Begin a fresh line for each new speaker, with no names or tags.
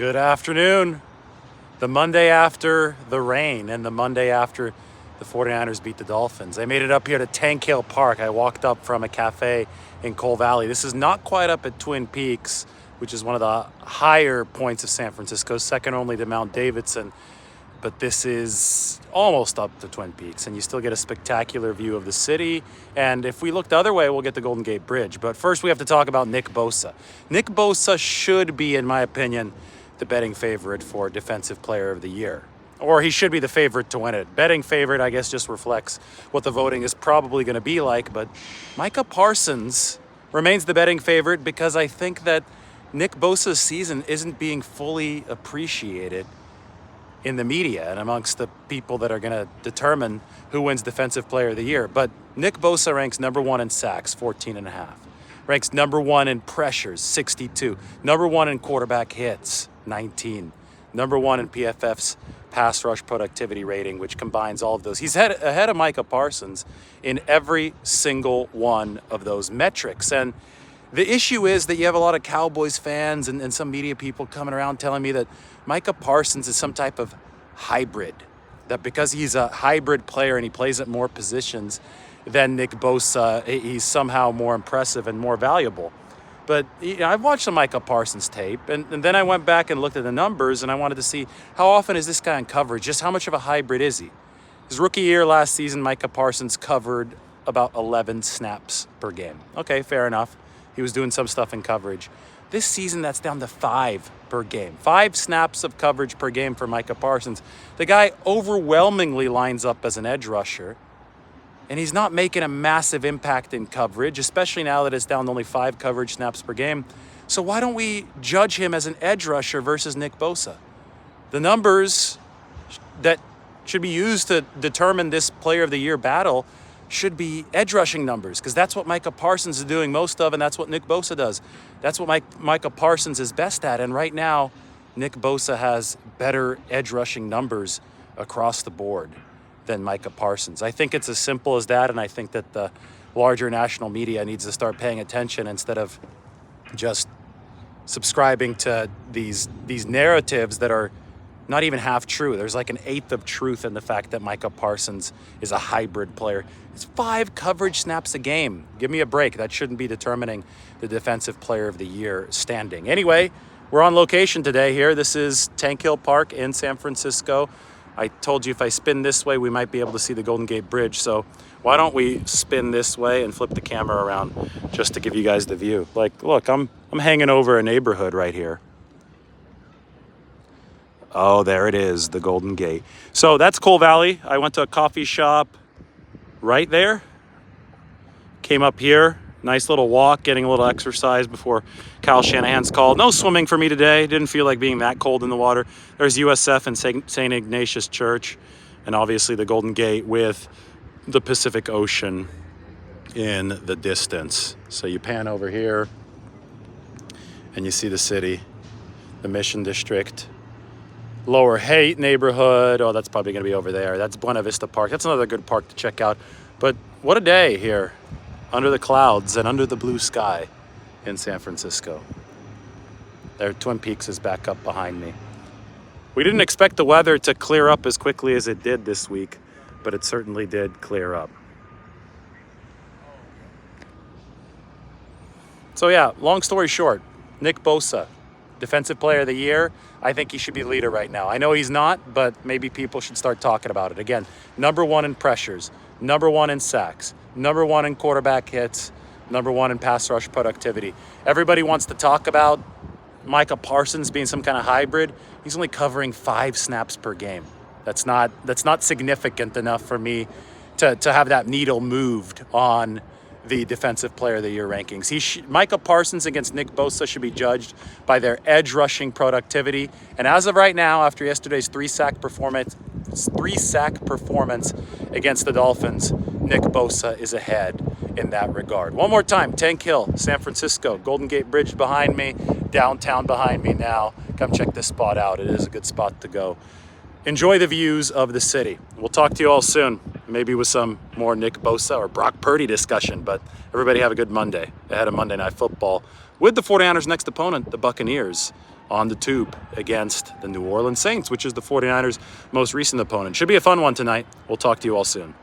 Good afternoon. The Monday after the rain and the Monday after the 49ers beat the Dolphins. I made it up here to Tank Hill Park. I walked up from a cafe in Cole Valley. This is not quite up at Twin Peaks, which is one of the higher points of San Francisco, second only to Mount Davidson. But this is almost up to Twin Peaks, and you still get a spectacular view of the city. And if we look the other way, we'll get the Golden Gate Bridge. But first, we have to talk about Nick Bosa. Nick Bosa should be, in my opinion, the betting favorite for Defensive Player of the Year. Or he should be the favorite to win it. Betting favorite, I guess, just reflects what the voting is probably going to be like. But Micah Parsons remains the betting favorite because I think that Nick Bosa's season isn't being fully appreciated in the media and amongst the people that are going to determine who wins Defensive Player of the Year. But Nick Bosa ranks number one in sacks, 14.5. Ranks number one in pressures, 62. Number one in quarterback hits, 19. Number one in PFF's pass rush productivity rating, which combines all of those. He's ahead of Micah Parsons in every single one of those metrics. And the issue is that you have a lot of Cowboys fans and some media people coming around telling me that Micah Parsons is some type of hybrid, that because he's a hybrid player and he plays at more positions than Nick Bosa, he's somehow more impressive and more valuable. But I've watched the Micah Parsons tape, and then I went back and looked at the numbers, and I wanted to see how often is this guy in coverage, just how much of a hybrid is he? His rookie year last season, Micah Parsons covered about 11 snaps per game. Okay, fair enough. He was doing some stuff in coverage. This season, that's down to 5 per game. 5 snaps of coverage per game for Micah Parsons. The guy overwhelmingly lines up as an edge rusher, and he's not making a massive impact in coverage, especially now that it's down to only 5 coverage snaps per game. So why don't we judge him as an edge rusher versus Nick Bosa? The numbers that should be used to determine this Player of the Year battle should be edge rushing numbers, because that's what Micah Parsons is doing most of, and that's what Nick Bosa does. That's what Micah Parsons is best at, and right now, Nick Bosa has better edge rushing numbers across the board than Micah Parsons. I think it's as simple as that, and I think that the larger national media needs to start paying attention instead of just subscribing to these narratives that are not even half true. There's like an eighth of truth in the fact that Micah Parsons is a hybrid player. It's 5 coverage snaps a game. Give me a break. That shouldn't be determining the Defensive Player of the Year standing. Anyway, we're on location today here. This is Tank Hill Park in San Francisco. I told you if I spin this way, we might be able to see the Golden Gate Bridge. So why don't we spin this way and flip the camera around just to give you guys the view. Like, look, I'm hanging over a neighborhood right here. Oh, there it is, the Golden Gate. So that's Cole Valley. I went to a coffee shop right there. Came up here, nice little walk, getting a little exercise before Kyle Shanahan's call. No swimming for me today. Didn't feel like being that cold in the water. There's USF and St. Ignatius Church, and obviously the Golden Gate with the Pacific Ocean in the distance. So you pan over here, and you see the city, the Mission District. Lower Haight neighborhood. Oh, that's probably going to be over there. That's Buena Vista Park. That's another good park to check out. But what a day here under the clouds and under the blue sky in San Francisco. There, Twin Peaks is back up behind me. We didn't expect the weather to clear up as quickly as it did this week, but it certainly did clear up. So yeah, long story short, Nick Bosa, Defensive Player of the Year. I think he should be leader right now. I know he's not, but maybe people should start talking about it. Again, number one in pressures, number one in sacks, number one in quarterback hits, number one in pass rush productivity. Everybody wants to talk about Micah Parsons being some kind of hybrid. He's only covering 5 snaps per game. That's not significant enough for me to have that needle moved on the Defensive Player of the Year rankings. Micah Parsons against Nick Bosa should be judged by their edge rushing productivity. And as of right now, after yesterday's 3-sack performance against the Dolphins, Nick Bosa is ahead in that regard. One more time, Tank Hill, San Francisco, Golden Gate Bridge behind me, downtown behind me now. Come check this spot out. It is a good spot to go. Enjoy the views of the city. We'll talk to you all soon, maybe with some more Nick Bosa or Brock Purdy discussion, but everybody have a good Monday ahead of Monday Night Football with the 49ers' next opponent, the Buccaneers, on the tube against the New Orleans Saints, which is the 49ers' most recent opponent. Should be a fun one tonight. We'll talk to you all soon.